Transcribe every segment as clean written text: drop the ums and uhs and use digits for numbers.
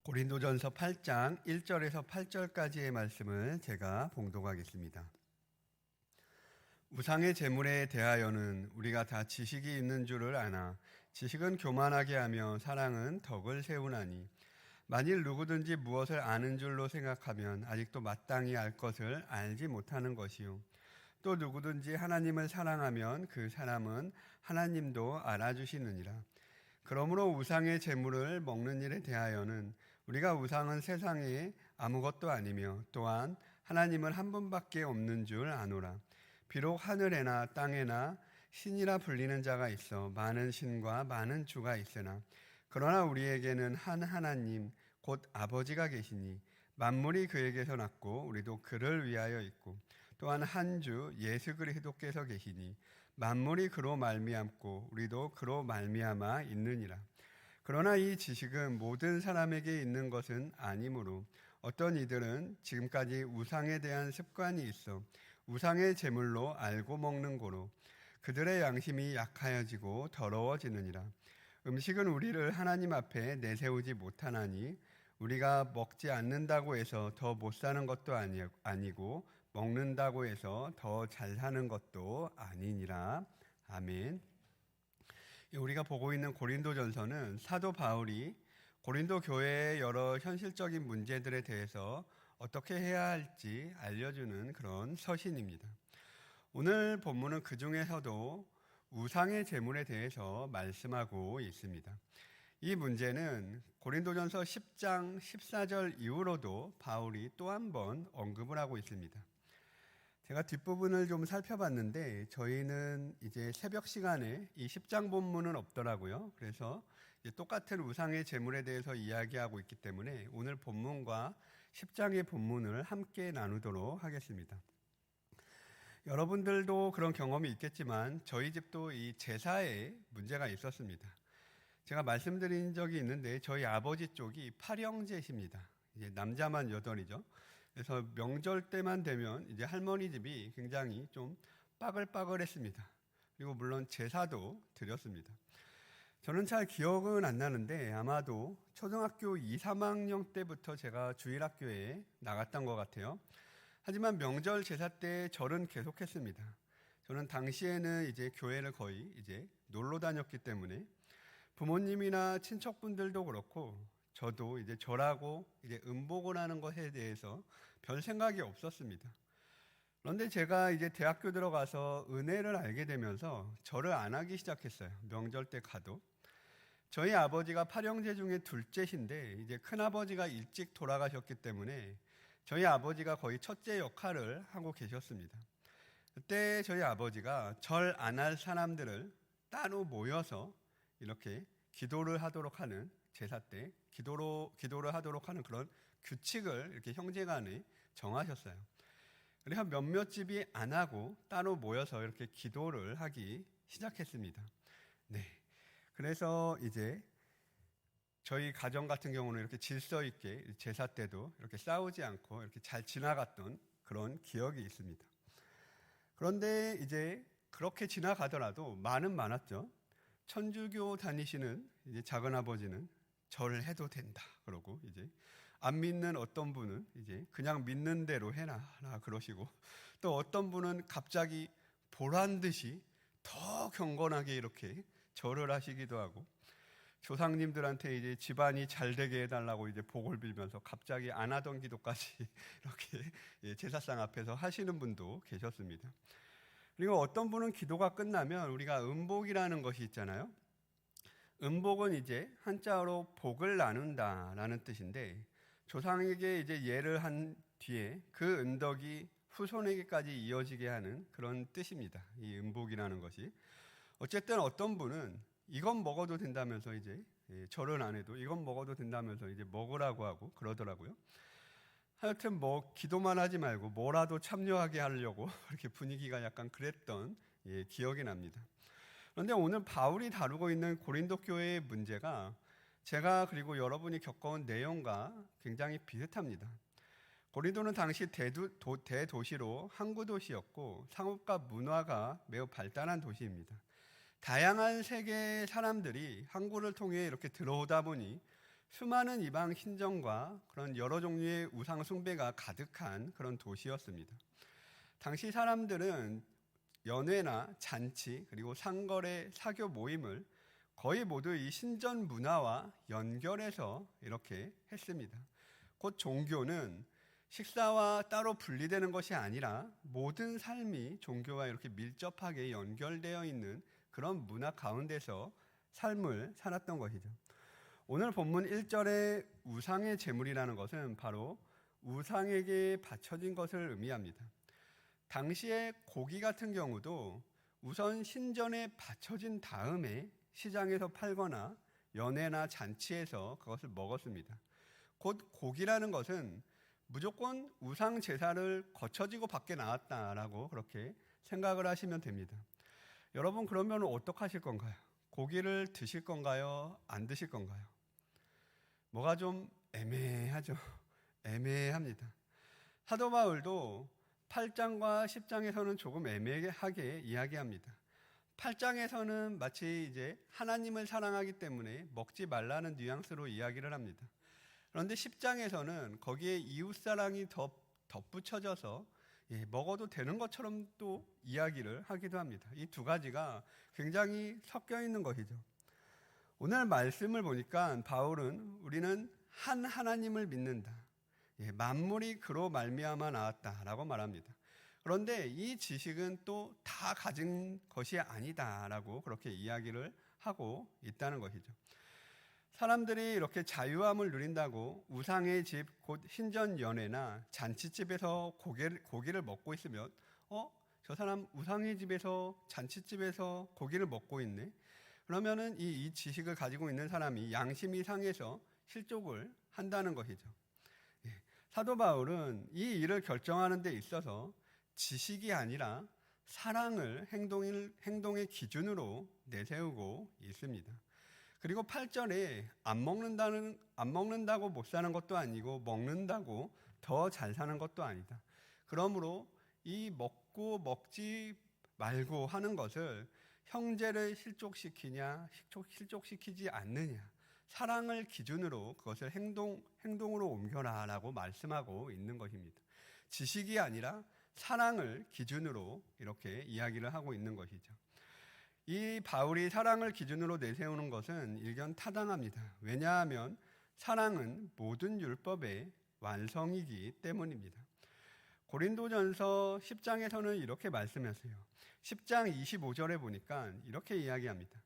고린도전서 8장 1절에서 8절까지의 말씀을 제가 봉독하겠습니다. 우상의 제물에 대하여는 우리가 다 지식이 있는 줄을 아나 지식은 교만하게 하며 사랑은 덕을 세우나니 만일 누구든지 무엇을 아는 줄로 생각하면 아직도 마땅히 알 것을 알지 못하는 것이요 또 누구든지 하나님을 사랑하면 그 사람은 하나님도 알아주시느니라. 그러므로 우상의 제물을 먹는 일에 대하여는 우리가 우상은 세상에 아무것도 아니며 또한 하나님은 한 분밖에 없는 줄 아노라. 비록 하늘에나 땅에나 신이라 불리는 자가 있어 많은 신과 많은 주가 있으나 그러나 우리에게는 한 하나님 곧 아버지가 계시니 만물이 그에게서 났고 우리도 그를 위하여 있고 또한 한 주 예수 그리스도께서 계시니 만물이 그로 말미암고 우리도 그로 말미암아 있느니라. 그러나 이 지식은 모든 사람에게 있는 것은 아니므로 어떤 이들은 지금까지 우상에 대한 습관이 있어 우상의 제물로 알고 먹는 고로 그들의 양심이 약하여지고 더러워지느니라. 음식은 우리를 하나님 앞에 내세우지 못하나니 우리가 먹지 않는다고 해서 더 못 사는 것도 아니고 먹는다고 해서 더 잘 사는 것도 아니니라. 아멘. 우리가 보고 있는 고린도전서는 사도 바울이 고린도 교회의 여러 현실적인 문제들에 대해서 어떻게 해야 할지 알려주는 그런 서신입니다. 오늘 본문은 그 중에서도 우상의 제물에 대해서 말씀하고 있습니다. 이 문제는 고린도전서 10장 14절 이후로도 바울이 또 한 번 언급을 하고 있습니다. 제가 뒷부분을 좀 살펴봤는데 저희는 이제 새벽 시간에 이 10장 본문은 없더라고요. 그래서 이제 똑같은 우상의 제물에 대해서 이야기하고 있기 때문에 오늘 본문과 10장의 본문을 함께 나누도록 하겠습니다. 여러분들도 그런 경험이 있겠지만 저희 집도 이 제사에 문제가 있었습니다. 제가 말씀드린 적이 있는데 저희 아버지 쪽이 팔형제십니다. 이제 남자만 8이죠. 그래서 명절 때만 되면 이제 할머니 집이 굉장히 좀 빠글빠글했습니다. 그리고 물론 제사도 드렸습니다. 저는 잘 기억은 안 나는데 아마도 초등학교 2, 3학년 때부터 제가 주일학교에 나갔던 것 같아요. 하지만 명절 제사 때 절은 계속했습니다. 저는 당시에는 이제 교회를 거의 이제 놀러 다녔기 때문에 부모님이나 친척분들도 그렇고 저도 이제 절하고 이제 음복을 하는 것에 대해서 별 생각이 없었습니다. 그런데 제가 이제 대학교 들어가서 은혜를 알게 되면서 절을 안 하기 시작했어요. 명절 때 가도. 저희 아버지가 팔형제 중에 둘째신데 이제 큰아버지가 일찍 돌아가셨기 때문에 저희 아버지가 거의 첫째 역할을 하고 계셨습니다. 그때 저희 아버지가 절 안 할 사람들을 따로 모여서 이렇게 기도를 하도록 하는 제사 때 기도를 하도록 하는 그런 규칙을 이렇게 형제간에 정하셨어요. 그래서 몇몇 집이 안 하고 따로 모여서 이렇게 기도를 하기 시작했습니다. 네. 그래서 이제 저희 가정 같은 경우는 이렇게 질서 있게 제사 때도 이렇게 싸우지 않고 이렇게 잘 지나갔던 그런 기억이 있습니다. 그런데 이제 그렇게 지나가더라도 많은 많았죠. 천주교 다니시는 이제 작은 아버지는 절을 해도 된다. 그러고 이제 안 믿는 어떤 분은 이제 그냥 믿는 대로 해라 그러시고 또 어떤 분은 갑자기 보란 듯이 더 경건하게 이렇게 절을 하시기도 하고 조상님들한테 이제 집안이 잘 되게 해달라고 이제 복을 빌면서 갑자기 안 하던 기도까지 이렇게 제사상 앞에서 하시는 분도 계셨습니다. 그리고 어떤 분은 기도가 끝나면 우리가 음복이라는 것이 있잖아요. 음복은 이제 한자어로 복을 나눈다라는 뜻인데 조상에게 이제 예를 한 뒤에 그 은덕이 후손에게까지 이어지게 하는 그런 뜻입니다. 이 음복이라는 것이. 어쨌든 어떤 분은 이건 먹어도 된다면서 이제 절은 안 해도 이건 먹어도 된다면서 이제 먹으라고 하고 그러더라고요. 하여튼 뭐 기도만 하지 말고 뭐라도 참여하게 하려고 이렇게 분위기가 약간 그랬던 기억이 납니다. 그런데 오늘 바울이 다루고 있는 고린도 교회의 문제가 제가 그리고 여러분이 겪어온 내용과 굉장히 비슷합니다. 고린도는 당시 대도시로 항구 도시였고 상업과 문화가 매우 발달한 도시입니다. 다양한 세계의 사람들이 항구를 통해 이렇게 들어오다 보니 수많은 이방 신전과 그런 여러 종류의 우상 숭배가 가득한 그런 도시였습니다. 당시 사람들은 연회나 잔치 그리고 상거래 사교 모임을 거의 모두 이 신전 문화와 연결해서 이렇게 했습니다. 곧 종교는 식사와 따로 분리되는 것이 아니라 모든 삶이 종교와 이렇게 밀접하게 연결되어 있는 그런 문화 가운데서 삶을 살았던 것이죠. 오늘 본문 1절의 우상의 제물이라는 것은 바로 우상에게 바쳐진 것을 의미합니다. 당시에 고기 같은 경우도 우선 신전에 바쳐진 다음에 시장에서 팔거나 연회나 잔치에서 그것을 먹었습니다. 곧 고기라는 것은 무조건 우상 제사를 거쳐지고 밖에 나왔다라고 그렇게 생각을 하시면 됩니다. 여러분 그러면 어떻게 하실 건가요? 고기를 드실 건가요? 안 드실 건가요? 뭐가 좀 애매하죠. 애매합니다. 사도 바울도 8장과 10장에서는 조금 애매하게 이야기합니다. 8장에서는 마치 이제 하나님을 사랑하기 때문에 먹지 말라는 뉘앙스로 이야기를 합니다. 그런데 10장에서는 거기에 이웃사랑이 덧붙여져서 먹어도 되는 것처럼 또 이야기를 하기도 합니다. 이 두 가지가 굉장히 섞여 있는 것이죠. 오늘 말씀을 보니까 바울은 우리는 한 하나님을 믿는다. 만물이 그로 말미암아 나왔다라고 말합니다. 그런데 이 지식은 또 다 가진 것이 아니다라고 그렇게 이야기를 하고 있다는 것이죠. 사람들이 이렇게 자유함을 누린다고 우상의 집, 곧 신전 연회나 잔치집에서 고기를 먹고 있으면 저 사람 우상의 집에서 잔치집에서 고기를 먹고 있네. 그러면은 이 지식을 가지고 있는 사람이 양심이 상해서 실족을 한다는 것이죠. 사도 바울은 이 일을 결정하는 데 있어서 지식이 아니라 사랑을 행동의 기준으로 내세우고 있습니다. 그리고 8절에 안 먹는다고 못 사는 것도 아니고 먹는다고 더 잘 사는 것도 아니다. 그러므로 이 먹고 먹지 말고 하는 것을 형제를 실족시키지 않느냐. 사랑을 기준으로 그것을 행동으로 옮겨라라고 말씀하고 있는 것입니다. 지식이 아니라 사랑을 기준으로 이렇게 이야기를 하고 있는 것이죠. 이 바울이 사랑을 기준으로 내세우는 것은 일견 타당합니다. 왜냐하면 사랑은 모든 율법의 완성이기 때문입니다. 고린도전서 10장에서는 이렇게 말씀하세요. 10장 25절에 보니까 이렇게 이야기합니다.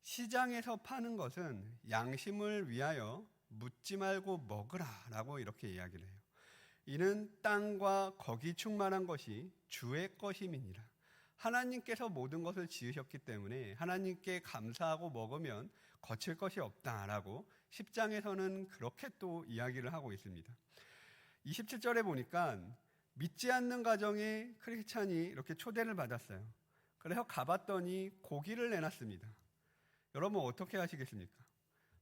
시장에서 파는 것은 양심을 위하여 묻지 말고 먹으라라고 이렇게 이야기를 해요. 이는 땅과 거기 충만한 것이 주의 것임이니라. 하나님께서 모든 것을 지으셨기 때문에 하나님께 감사하고 먹으면 거칠 것이 없다라고 10장에서는 그렇게 또 이야기를 하고 있습니다. 27절에 보니까 믿지 않는 가정에 크리스찬이 이렇게 초대를 받았어요. 그래서 가봤더니 고기를 내놨습니다. 여러분 어떻게 하시겠습니까?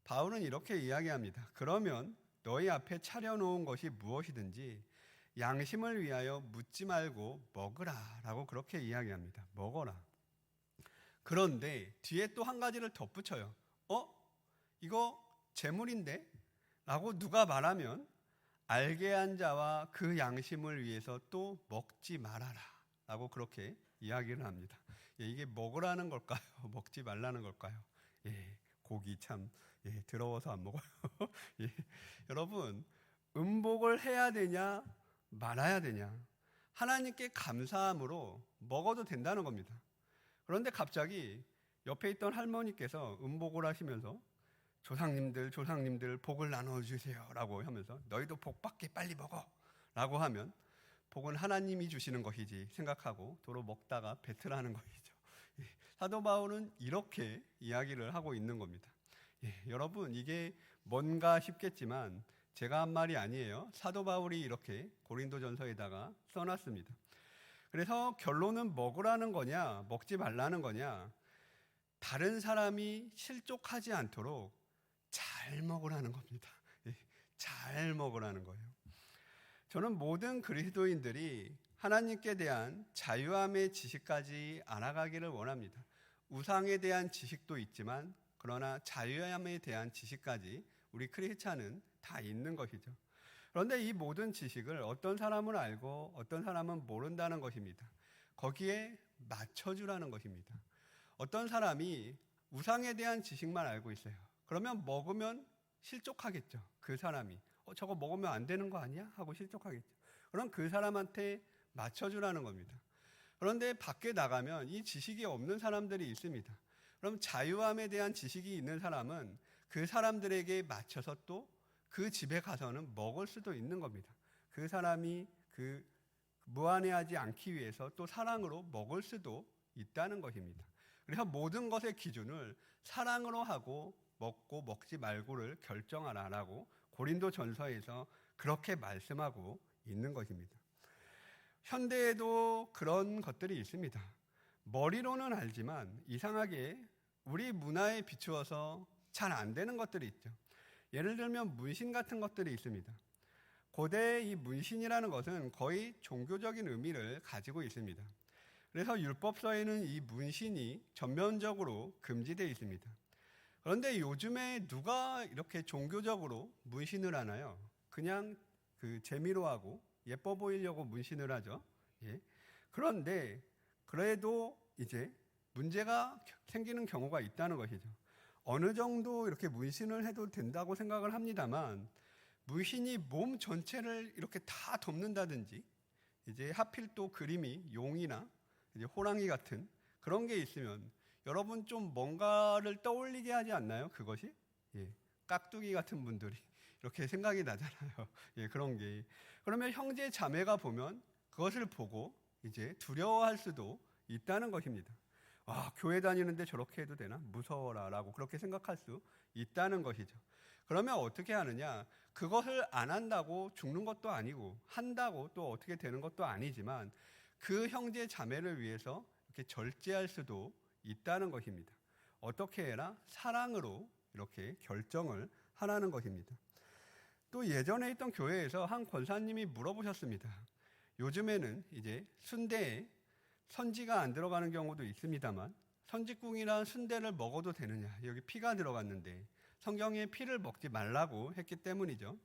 바울은 이렇게 이야기합니다. 그러면 너희 앞에 차려놓은 것이 무엇이든지 양심을 위하여 묻지 말고 먹으라 라고 그렇게 이야기합니다. 먹어라. 그런데 뒤에 또 한 가지를 덧붙여요. 이거 재물인데? 라고 누가 말하면 알게 한 자와 그 양심을 위해서 또 먹지 말아라 라고 그렇게 이야기를 합니다. 이게 먹으라는 걸까요? 먹지 말라는 걸까요? 고기 참 더러워서 안 먹어요. 여러분 음복을 해야 되냐 말아야 되냐, 하나님께 감사함으로 먹어도 된다는 겁니다. 그런데 갑자기 옆에 있던 할머니께서 음복을 하시면서 조상님들 복을 나눠주세요 라고 하면서 너희도 복 받게 빨리 먹어 라고 하면 복은 하나님이 주시는 것이지 생각하고 도로 먹다가 뱉으라는 것이죠. 사도 바울은 이렇게 이야기를 하고 있는 겁니다. 여러분 이게 뭔가 싶겠지만 제가 한 말이 아니에요. 사도 바울이 이렇게 고린도전서에다가 써놨습니다. 그래서 결론은 먹으라는 거냐 먹지 말라는 거냐, 다른 사람이 실족하지 않도록 잘 먹으라는 겁니다. 잘 먹으라는 거예요. 저는 모든 그리스도인들이 하나님께 대한 자유함의 지식까지 알아가기를 원합니다. 우상에 대한 지식도 있지만 그러나 자유함에 대한 지식까지 우리 크리스찬은 다 있는 것이죠. 그런데 이 모든 지식을 어떤 사람은 알고 어떤 사람은 모른다는 것입니다. 거기에 맞춰주라는 것입니다. 어떤 사람이 우상에 대한 지식만 알고 있어요. 그러면 먹으면 실족하겠죠. 그 사람이 저거 먹으면 안 되는 거 아니야? 하고 실족하겠죠. 그럼 그 사람한테 맞춰주라는 겁니다. 그런데 밖에 나가면 이 지식이 없는 사람들이 있습니다. 그럼 자유함에 대한 지식이 있는 사람은 그 사람들에게 맞춰서 또 그 집에 가서는 먹을 수도 있는 겁니다. 그 사람이 그 무안해하지 않기 위해서 또 사랑으로 먹을 수도 있다는 것입니다. 그래서 모든 것의 기준을 사랑으로 하고 먹고 먹지 말고를 결정하라라고 고린도전서에서 그렇게 말씀하고 있는 것입니다. 현대에도 그런 것들이 있습니다. 머리로는 알지만 이상하게 우리 문화에 비추어서 잘 안 되는 것들이 있죠. 예를 들면 문신 같은 것들이 있습니다. 고대 이 문신이라는 것은 거의 종교적인 의미를 가지고 있습니다. 그래서 율법서에는 이 문신이 전면적으로 금지되어 있습니다. 그런데 요즘에 누가 이렇게 종교적으로 문신을 하나요? 그냥 그 재미로 하고 예뻐 보이려고 문신을 하죠. 예. 그런데 그래도 이제 문제가 생기는 경우가 있다는 것이죠. 어느 정도 이렇게 문신을 해도 된다고 생각을 합니다만 문신이 몸 전체를 이렇게 다 덮는다든지 이제 하필 또 그림이 용이나 이제 호랑이 같은 그런 게 있으면 여러분 좀 뭔가를 떠올리게 하지 않나요? 그것이? 예. 깍두기 같은 분들이 이렇게 생각이 나잖아요. 예, 그런 게. 그러면 형제 자매가 보면 그것을 보고 이제 두려워할 수도 있다는 것입니다. 와, 교회 다니는데 저렇게 해도 되나? 무서워라 라고 그렇게 생각할 수 있다는 것이죠. 그러면 어떻게 하느냐? 그것을 안 한다고 죽는 것도 아니고 한다고 또 어떻게 되는 것도 아니지만 그 형제 자매를 위해서 이렇게 절제할 수도 있다는 것입니다. 어떻게 해라? 사랑으로 이렇게 결정을 하라는 것입니다. 또 예전에 있던 교회에서 한 권사님이 물어보셨습니다. 요즘에는 이제 순대에 선지가 안 들어가는 경우도 있습니다만 선지국이나 순대를 먹어도 되느냐? 여기 피가 들어갔는데 성경에 피를 먹지 말라고 했기 때문이죠.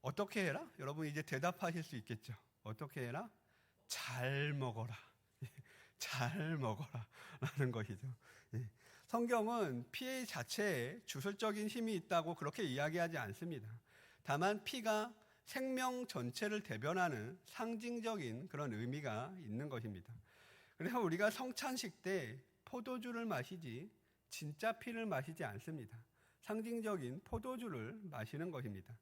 어떻게 해라? 여러분 이제 대답하실 수 있겠죠. 어떻게 해라? 잘 먹어라. 잘 먹어라. 라는 것이죠. 성경은 피 자체에 주술적인 힘이 있다고 그렇게 이야기하지 않습니다. 다만 피가 생명 전체를 대변하는 상징적인 그런 의미가 있는 것입니다. 그래서 우리가 성찬식 때 포도주를 마시지 진짜 피를 마시지 않습니다. 상징적인 포도주를 마시는 것입니다.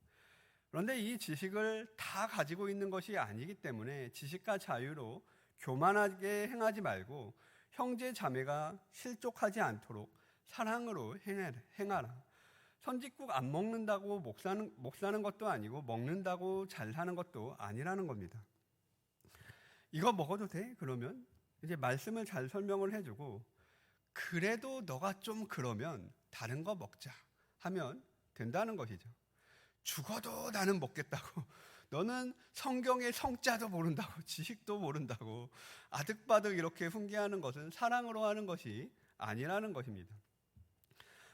그런데 이 지식을 다 가지고 있는 것이 아니기 때문에 지식과 자유로 교만하게 행하지 말고 형제 자매가 실족하지 않도록 사랑으로 행하라. 선짓국 안 먹는다고 못 사는 것도 아니고 먹는다고 잘 사는 것도 아니라는 겁니다. 이거 먹어도 돼? 그러면 이제 말씀을 잘 설명을 해주고 그래도 너가 좀 그러면 다른 거 먹자 하면 된다는 것이죠. 죽어도 나는 먹겠다고. 너는 성경의 성자도 모른다고 지식도 모른다고 아득바득 이렇게 훈계하는 것은 사랑으로 하는 것이 아니라는 것입니다.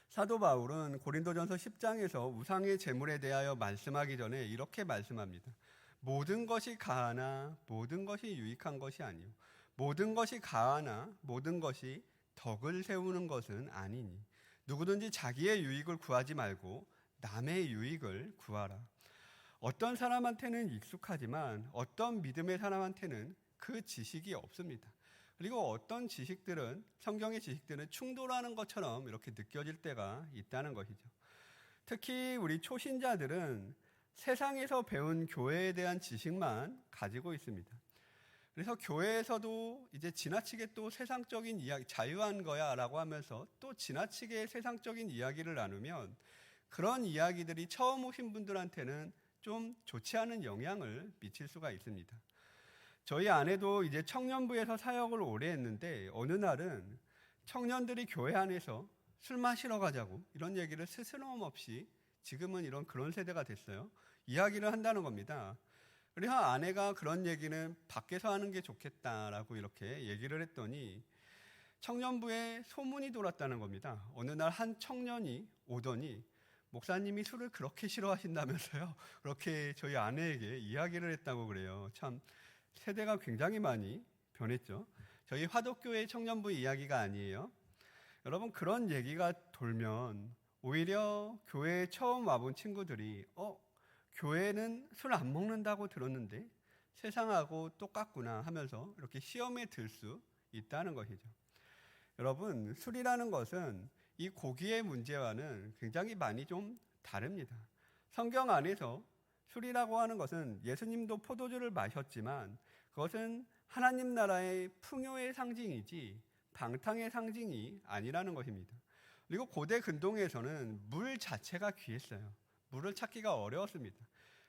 사도 바울은 고린도전서 10장에서 우상의 제물에 대하여 말씀하기 전에 이렇게 말씀합니다. 모든 것이 가하나 모든 것이 유익한 것이 아니요 모든 것이 가하나 모든 것이 덕을 세우는 것은 아니니 누구든지 자기의 유익을 구하지 말고 남의 유익을 구하라. 어떤 사람한테는 익숙하지만 어떤 믿음의 사람한테는 그 지식이 없습니다. 그리고 어떤 지식들은 성경의 지식들은 충돌하는 것처럼 이렇게 느껴질 때가 있다는 것이죠. 특히 우리 초신자들은 세상에서 배운 교회에 대한 지식만 가지고 있습니다. 그래서 교회에서도 이제 지나치게 또 세상적인 이야기, 자유한 거야 라고 하면서 또 지나치게 세상적인 이야기를 나누면 그런 이야기들이 처음 오신 분들한테는 좀 좋지 않은 영향을 미칠 수가 있습니다. 저희 아내도 이제 청년부에서 사역을 오래 했는데 어느 날은 청년들이 교회 안에서 술 마시러 가자고 이런 얘기를 스스럼 없이 지금은 그런 세대가 됐어요. 이야기를 한다는 겁니다. 그래서 아내가 그런 얘기는 밖에서 하는 게 좋겠다라고 이렇게 얘기를 했더니 청년부에 소문이 돌았다는 겁니다. 어느 날 한 청년이 오더니 목사님이 술을 그렇게 싫어하신다면서요. 그렇게 저희 아내에게 이야기를 했다고 그래요. 참 세대가 굉장히 많이 변했죠. 저희 화독교회 청년부 이야기가 아니에요. 여러분, 그런 얘기가 돌면 오히려 교회에 처음 와본 친구들이 교회는 술 안 먹는다고 들었는데 세상하고 똑같구나 하면서 이렇게 시험에 들 수 있다는 것이죠. 여러분, 술이라는 것은 이 고기의 문제와는 굉장히 많이 좀 다릅니다. 성경 안에서 술이라고 하는 것은 예수님도 포도주를 마셨지만 그것은 하나님 나라의 풍요의 상징이지 방탕의 상징이 아니라는 것입니다. 그리고 고대 근동에서는 물 자체가 귀했어요. 물을 찾기가 어려웠습니다.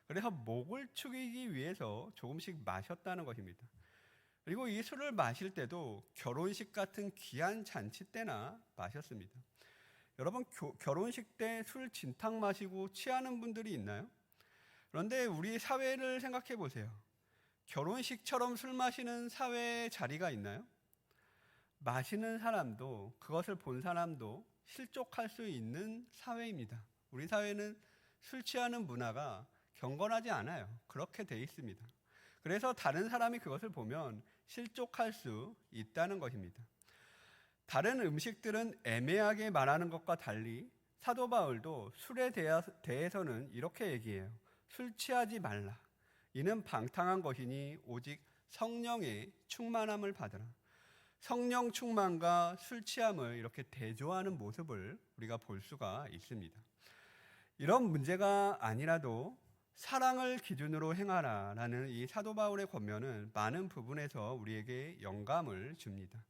그래서 목을 축이기 위해서 조금씩 마셨다는 것입니다. 그리고 이 술을 마실 때도 결혼식 같은 귀한 잔치 때나 마셨습니다. 여러분, 결혼식 때 술 진탕 마시고 취하는 분들이 있나요? 그런데 우리 사회를 생각해 보세요. 결혼식처럼 술 마시는 사회의 자리가 있나요? 마시는 사람도 그것을 본 사람도 실족할 수 있는 사회입니다. 우리 사회는 술 취하는 문화가 경건하지 않아요. 그렇게 돼 있습니다. 그래서 다른 사람이 그것을 보면 실족할 수 있다는 것입니다. 다른 음식들은 애매하게 말하는 것과 달리 사도 바울도 술에 대해서는 이렇게 얘기해요. 술 취하지 말라. 이는 방탕한 것이니 오직 성령의 충만함을 받으라. 성령 충만과 술 취함을 이렇게 대조하는 모습을 우리가 볼 수가 있습니다. 이런 문제가 아니라도 사랑을 기준으로 행하라라는 이 사도 바울의 권면은 많은 부분에서 우리에게 영감을 줍니다.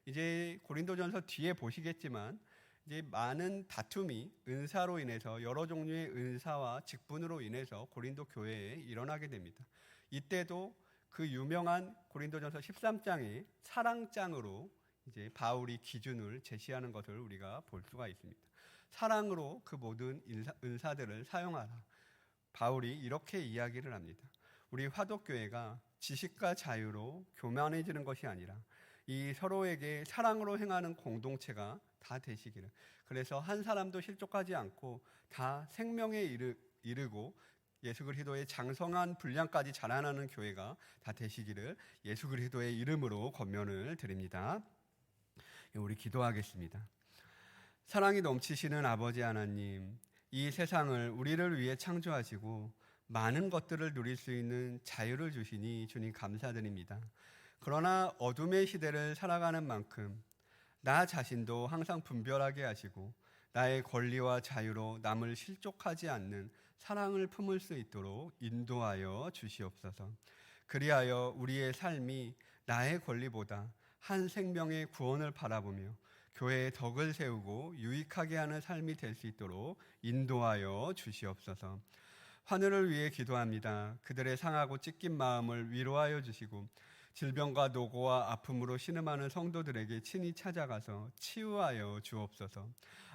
이제 고린도전서 뒤에 보시겠지만 이제 많은 다툼이 은사로 인해서 여러 종류의 은사와 직분으로 인해서 고린도 교회에 일어나게 됩니다. 이때도 그 유명한 고린도전서 13장의 사랑장으로 이제 바울이 기준을 제시하는 것을 우리가 볼 수가 있습니다. 사랑으로 그 모든 은사들을 사용하라. 바울이 이렇게 이야기를 합니다. 우리 화독교회가 지식과 자유로 교만해지는 것이 아니라 이 서로에게 사랑으로 행하는 공동체가 다 되시기를. 그래서 한 사람도 실족하지 않고 다 생명에 이르고 예수 그리스도의 장성한 분량까지 자라나는 교회가 다 되시기를 예수 그리스도의 이름으로 권면을 드립니다. 우리 기도하겠습니다. 사랑이 넘치시는 아버지 하나님, 이 세상을 우리를 위해 창조하시고 많은 것들을 누릴 수 있는 자유를 주시니 주님 감사드립니다. 그러나 어둠의 시대를 살아가는 만큼 나 자신도 항상 분별하게 하시고 나의 권리와 자유로 남을 실족하지 않는 사랑을 품을 수 있도록 인도하여 주시옵소서. 그리하여 우리의 삶이 나의 권리보다 한 생명의 구원을 바라보며 교회의 덕을 세우고 유익하게 하는 삶이 될 수 있도록 인도하여 주시옵소서. 하늘을 위해 기도합니다. 그들의 상하고 찢긴 마음을 위로하여 주시고 질병과 노고와 아픔으로 신음하는 성도들에게 친히 찾아가서 치유하여 주옵소서.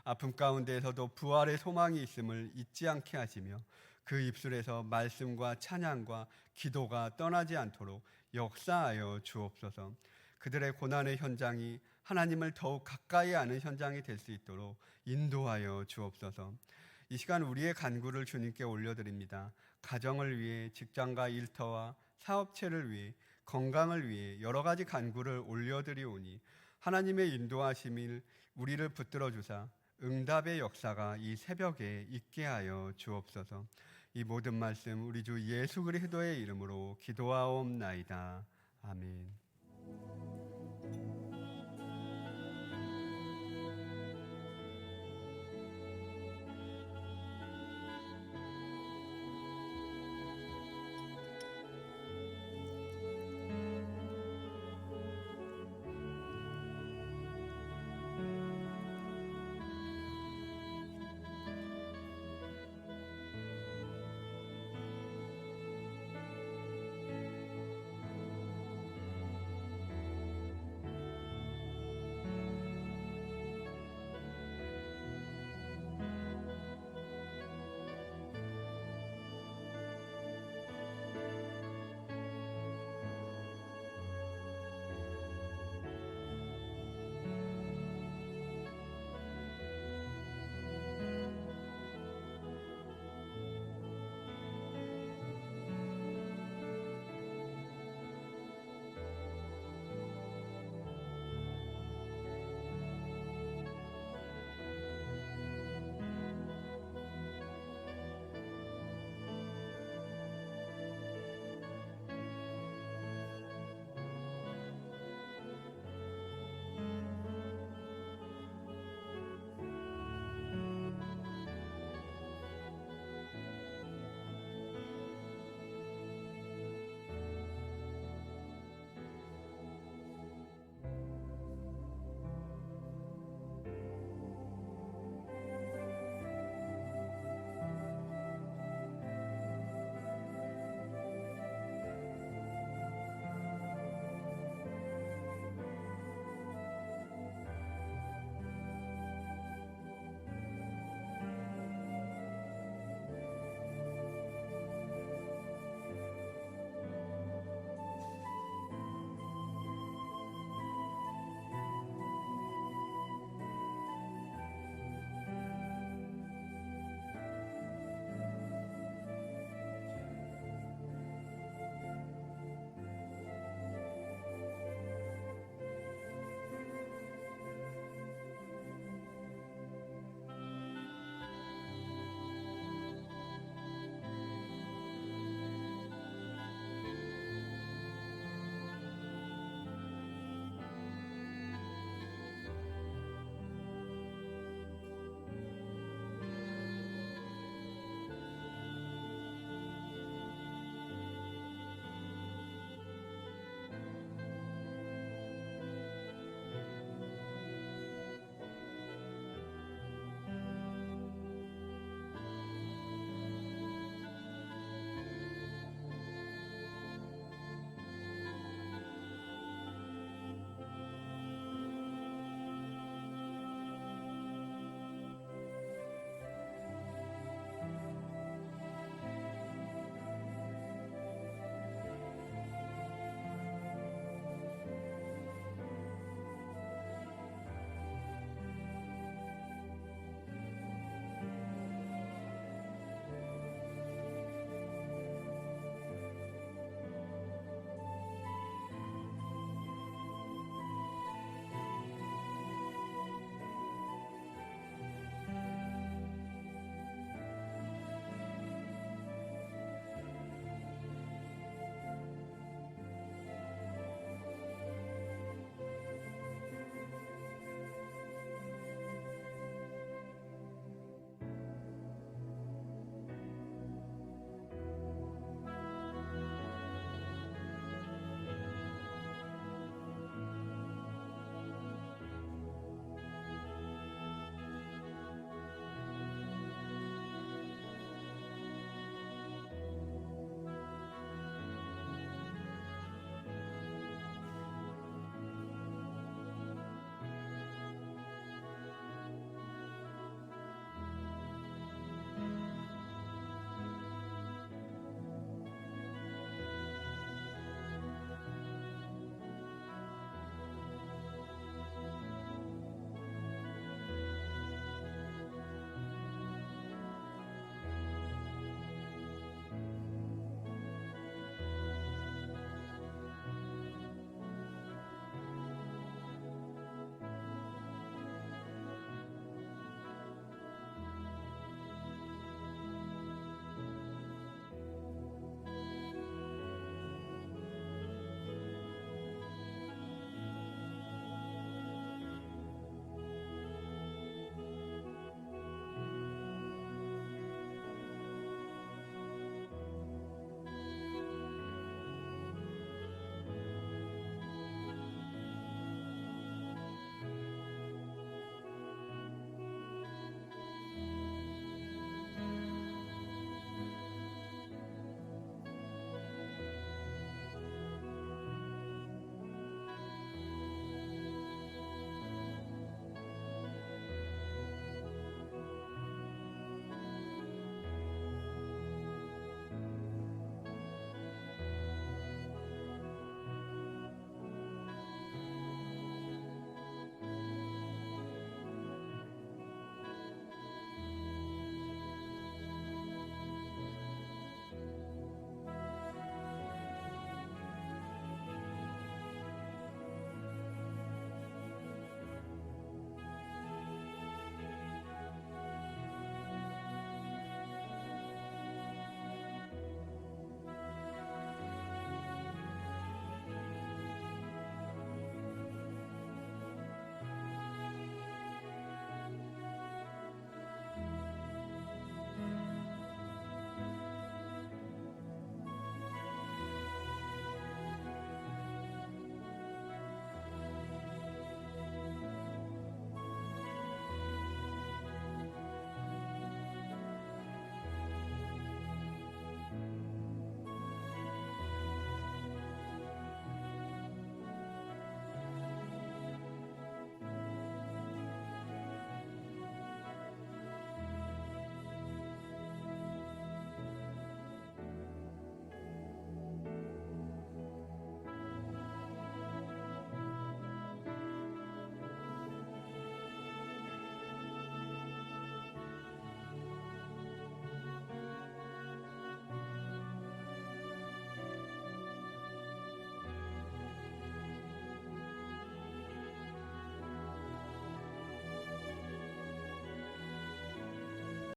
아픔 가운데에서도 부활의 소망이 있음을 잊지 않게 하시며 그 입술에서 말씀과 찬양과 기도가 떠나지 않도록 역사하여 주옵소서. 그들의 고난의 현장이 하나님을 더욱 가까이 아는 현장이 될 수 있도록 인도하여 주옵소서. 이 시간 우리의 간구를 주님께 올려드립니다. 가정을 위해, 직장과 일터와 사업체를 위해, 건강을 위해 여러 가지 간구를 올려드리오니 하나님의 인도하심을 우리를 붙들어 주사 응답의 역사가 이 새벽에 있게 하여 주옵소서. 이 모든 말씀 우리 주 예수 그리스도의 이름으로 기도하옵나이다. 아멘.